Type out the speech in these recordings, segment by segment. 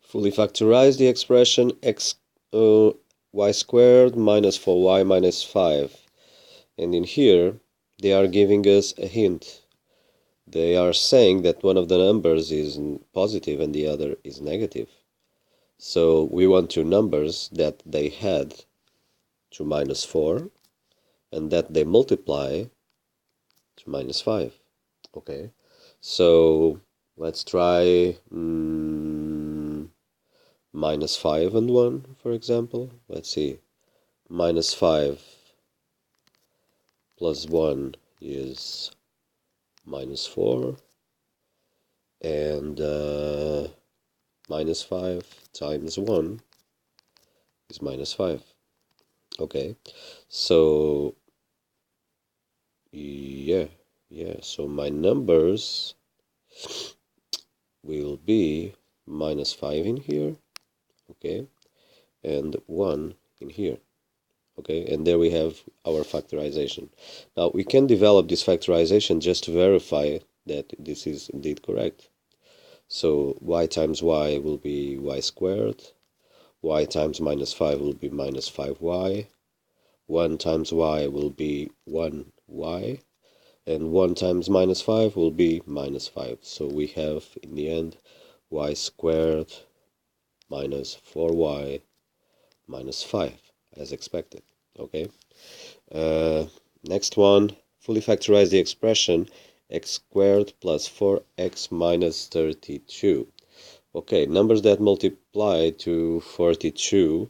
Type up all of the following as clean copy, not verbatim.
Fully factorize the expression y squared minus 4y minus 5. And in here, they are giving us a hint. They are saying that one of the numbers is positive and the other is negative. So we want two numbers that they add to minus 4 and that they multiply to minus 5. Okay, so let's try minus 5 and 1, for example. Let's see. Minus 5 plus 1 is minus 4. And minus 5 times 1 is minus 5. Okay, so yeah, so my numbers will be minus 5 in here, okay, and 1 in here. Okay, and there we have our factorization. Now we can develop this factorization just to verify that this is indeed correct. So y times y will be y squared, y times minus 5 will be minus 5y, 1 times y will be 1y, and 1 times minus 5 will be minus 5. So we have, in the end, y squared minus 4y minus 5, as expected. Okay. Next one, fully factorize the expression x squared plus 4x minus 32. Okay, numbers that multiply to 42,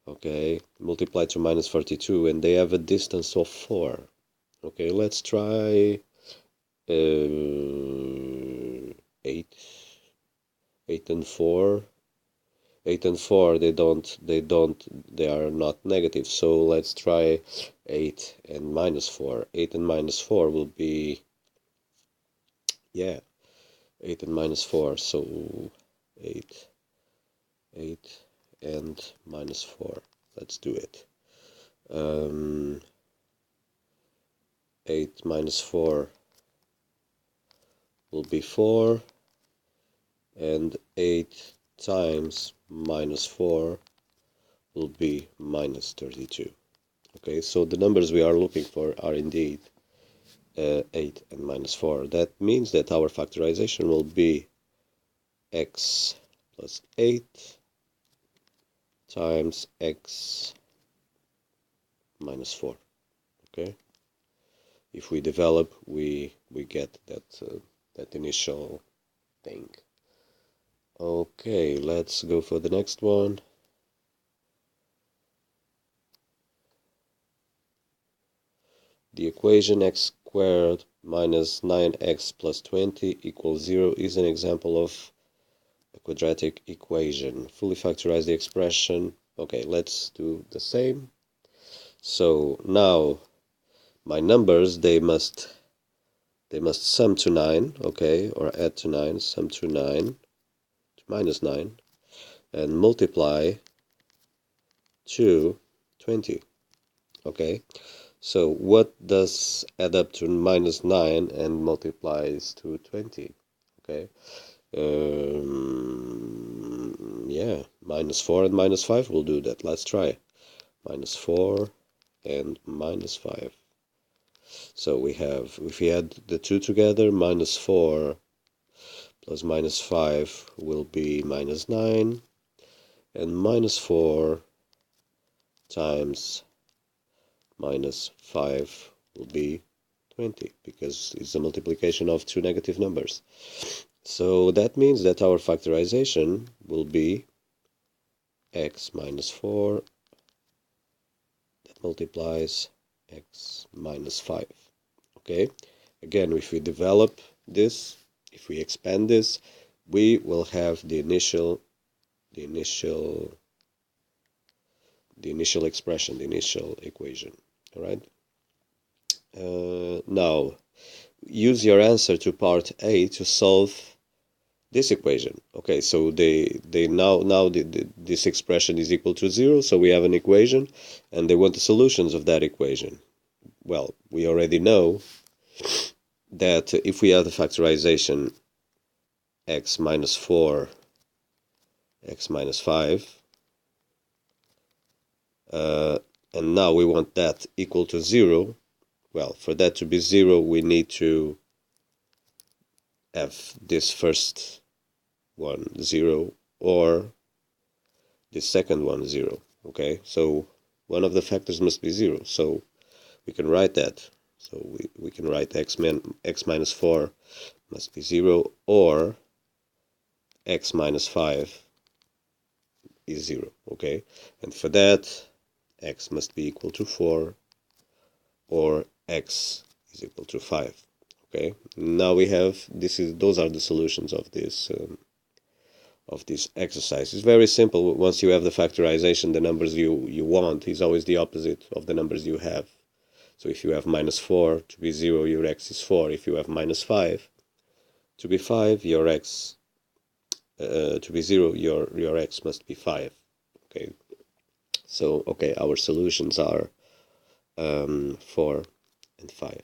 okay, multiply to minus 42, and they have a distance of 4. Okay, let's try 8 and 4. 8 and 4, they are not negative, so let's try 8 and minus 4. 8 and minus 4 will be, yeah, 8 and minus 4, so 8 and minus 4. Let's do it. 8 minus 4 will be 4, and 8 times minus 4 will be minus 32. Okay, so the numbers we are looking for are indeed 8 and minus 4. That means that our factorization will be x plus 8 times x minus 4. Okay, if we develop, we get that initial thing. Okay, let's go for the next one. The equation x squared minus 9x plus 20 equals 0 is an example of a quadratic equation. Fully factorize the expression. Okay, let's do the same. So now my numbers, they must sum to 9, okay, or add to 9, sum to 9, to minus 9, and multiply to 20. Okay, so what does add up to minus 9 and multiplies to 20? Okay, yeah, minus 4 and minus 5 will do that. Let's try minus 4 and minus 5. So we have, if we add the two together, minus 4 plus minus 5 will be minus 9, and minus 4 times minus 5 will be 20, because it's a multiplication of two negative numbers. So that means that our factorization will be x minus 4 that multiplies x minus 5. Okay, again, if we develop this, if we expand this, we will have the initial expression, the initial equation. All right. Now use your answer to part A to solve this equation. Okay, so this expression is equal to 0, so we have an equation, and they want the solutions of that equation. Well, we already know that if we have the factorization x minus 4 x minus 5. And now we want that equal to 0. Well, for that to be 0, we need to have this first one 0 or the second one 0. Okay, so one of the factors must be 0. So we can write that. So we can write x minus 4 must be 0, or x minus 5 is 0. Okay, and for that, x must be equal to 4, or x is equal to 5. Okay, now we have those are the solutions of this exercise. It's very simple. Once you have the factorization, the numbers you want is always the opposite of the numbers you have. So if you have minus 4 to be 0, your x is 4. If you have minus 5 to be 5, your x to be 0, your x must be 5. Okay, so okay, our solutions are 4 and 5.